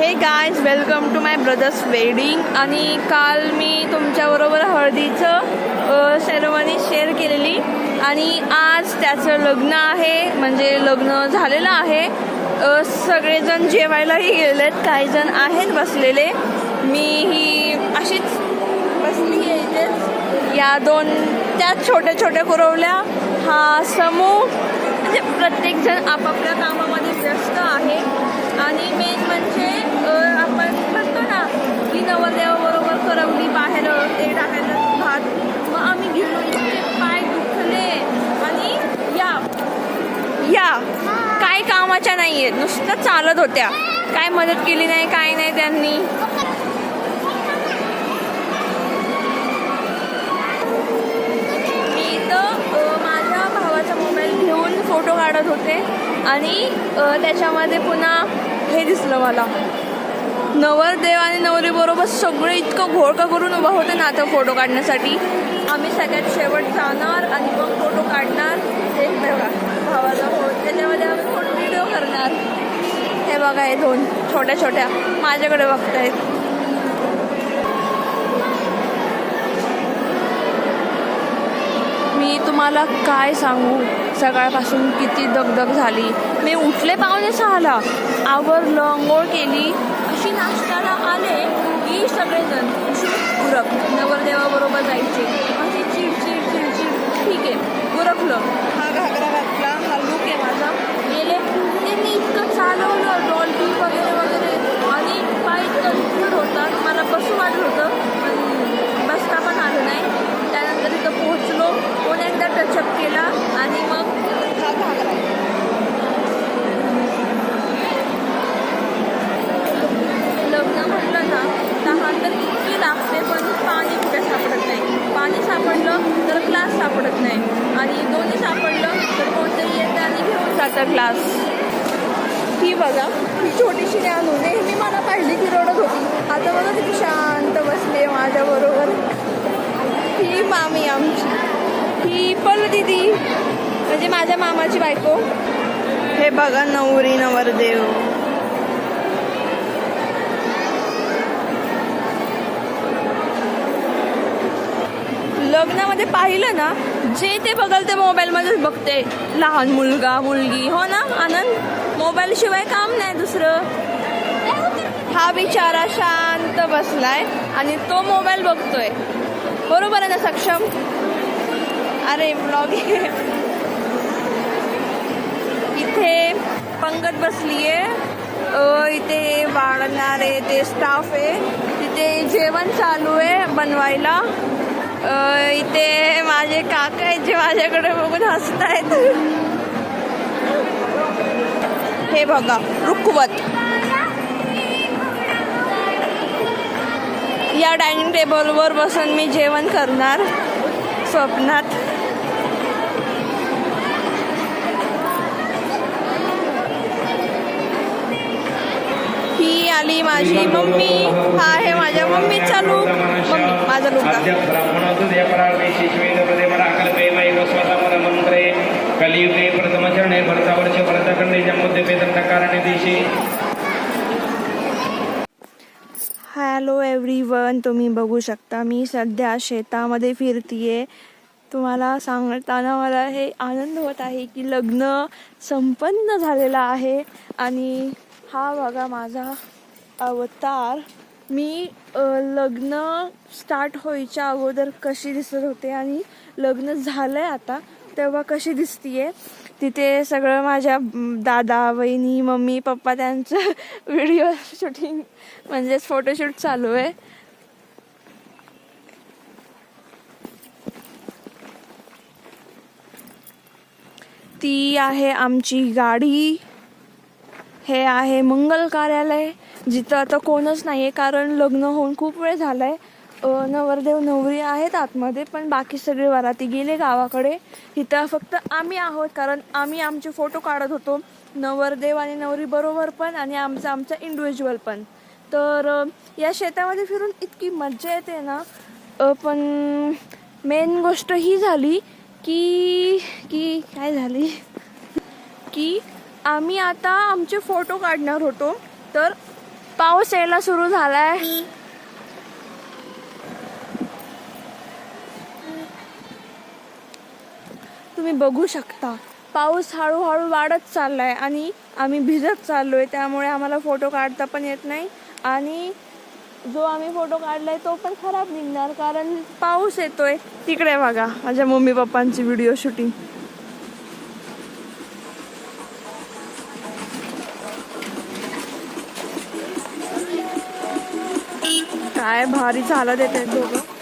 हे guys, welcome to my brother's wedding. आणि काल मी तुमच्याबरोबर हळदीचं सेरेमनी शेअर केलेली आणि आज त्याचं लग्न आहे, म्हणजे लग्न झालेलं आहे. सगळेजण जेवायलाही गेलेत, काही जण आहेत बसलेले. मी ही अशीच बसली आहे इथेच. या दोन त्या छोट्या छोट्या कुरवल्या, हा समूह म्हणजे प्रत्येकजण आपापल्या कामामध्ये व्यस्त आहे. आणि मेन म्हणजे आपण म्हणतो ना की नवरदेवाबरोबर करवली बाहेर ते टाकायला भात, मग आम्ही गेलो, इतके पाय दुखले. आणि या काय कामाच्या नाही आहेत, नुसतं चालत होत्या, काय मदत केली नाही, काय नाही त्यांनी. मी इथं माझ्या भावाचा मोबाईल घेऊन फोटो काढत होते आणि त्याच्यामध्ये पुन्हा हे दिसलं मला, नवरदेव आणि नवरीबरोबर सगळे इतकं घोळका करून उभा होते ना आता फोटो काढण्यासाठी. आम्ही सगळ्यात शेवट जाणार आणि मग फोटो काढणार. हे बघा भावाचा फोटो, त्याच्यामध्ये आम्ही फोटो व्हिडिओ करणार. हे बघा हे दोन छोट्या छोट्या माझ्याकडे बघतायत. मी तुम्हाला काय सांगू, सकाळपासून किती दगदग झाली. मी उठले 5:45, आवरलं, अंघोळ केली, अशी नाश्त्याला आले की सगळेजण उरक, नवरदेवाबरोबर जायचे. अशी चिडचिड चिडचिड. ठीक आहे, उरकलं, हा घागरा घातला, हा लूक आहे माझा. गेले ते मी इतकं चालवलं, डॉल्बी वगैरे वगैरे, आणि पाय इतकं दुखत होता, मला बसू वाटत होतं, पण बसता पण आलं नाही. त्यानंतर इथं पोहोचलो, कोण एकदा टचअप केला आणि मग हा घागरा. लग्न म्हटलं ना तहान तर इतकी लागते, पण पाणी कुठे सापडत नाही. पाणी सापडलं तर ग्लास सापडत नाही, आणि दोन्ही सापडलं तर कोणतरी येतं आणि घेऊन जातं ग्लास. ही बघा, ही छोटीशी ज्ञान होते, मी मला पाहिली की रडत होती. आता बघा किती शांत बसली माझ्याबरोबर. ही मामी आमची, ही पल दिदी म्हणजे माझ्या मामाची बायको. हे बघा नवरी नवरदेव. लग्नामध्ये पाहिलं ना, जे ते बघाल ते मोबाईलमध्येच बघते. लहान मुलगा मुलगी, हो ना आनंद, मोबाईल शिवाय काम नाही दुसरं. हा बिचारा शांत बसलाय आणि तो मोबाईल बघतोय. बरोबर आहे ना सक्षम? अरे ब्लॉग. इथे पंगत बसलीये, इथे वाढणारे ते स्टाफ आहे, तिथे जेवण चालू आहे बनवायला. इथे माझे काका आहेत जे माझ्याकडे बघून हसतायत. हे बघा रुखवत. या डायनिंग टेबलवर बसून मी जेवण करणार स्वप्नात. ही आली माझी मम्मी. हा आहे माझ्या मम्मीचा लूक. मम्मी माझा लूक कलियुगे प्रथमचरणे भरतावर्ष भरतखंडे मध्ये वेदंतकारणे दिशे. हॅलो एव्हरीवन, तुम्ही बघू शकता मी सध्या शेतामध्ये फिरतीये. तुम्हाला सांगताना मला हे आनंद होत आहे की लग्न संपन्न झालेलं आहे. आणि हा बघा माझा अवतार. मी लग्न स्टार्ट व्हायच्या अगोदर कशी दिसत होते आणि लग्न झालंय आता तेव्हा कशी दिसतीये. तिथे सगळं माझ्या दादा वहिनी मम्मी पप्पा त्यांचं व्हिडिओ शूटिंग म्हणजेच फोटोशूट चालू आहे. ती आहे आमची गाडी. हे आहे मंगल कार्यालय, जिथं आता कोणच नाही आहे कारण लग्न होऊन खूप वेळ झालाय. नवरदेव नवरी आहेत आतमध्ये, पण बाकी सगळे वराती गेले गावाकडे. इथं फक्त आम्ही आहोत कारण आम्ही आमचे फोटो काढत होतो, नवरदेव आणि नवरी बरोबर पण, आणि आमचा इंडिव्हिज्युअल पण. तर या शेतामध्ये फिरून इतकी मज्जा येते ना. पण मेन गोष्ट ही झाली की काय झाली की आम्ही आता आमचे फोटो काढणार होतो. तर पाऊस यायला सुरू झालाय. तुम्ही बघू शकता पाऊस हळूहळू वाढत चाललाय आणि आम्ही भिजत चाललोय, त्यामुळे आम्हाला फोटो काढता पण येत नाही आणि जो आम्ही फोटो काढलाय तो पण खराब निघणार कारण पाऊस येतोय. तिकडे बघा माझ्या मम्मी पप्पांची व्हिडिओ शूटिंग. काय भारी चालत येत दोघं.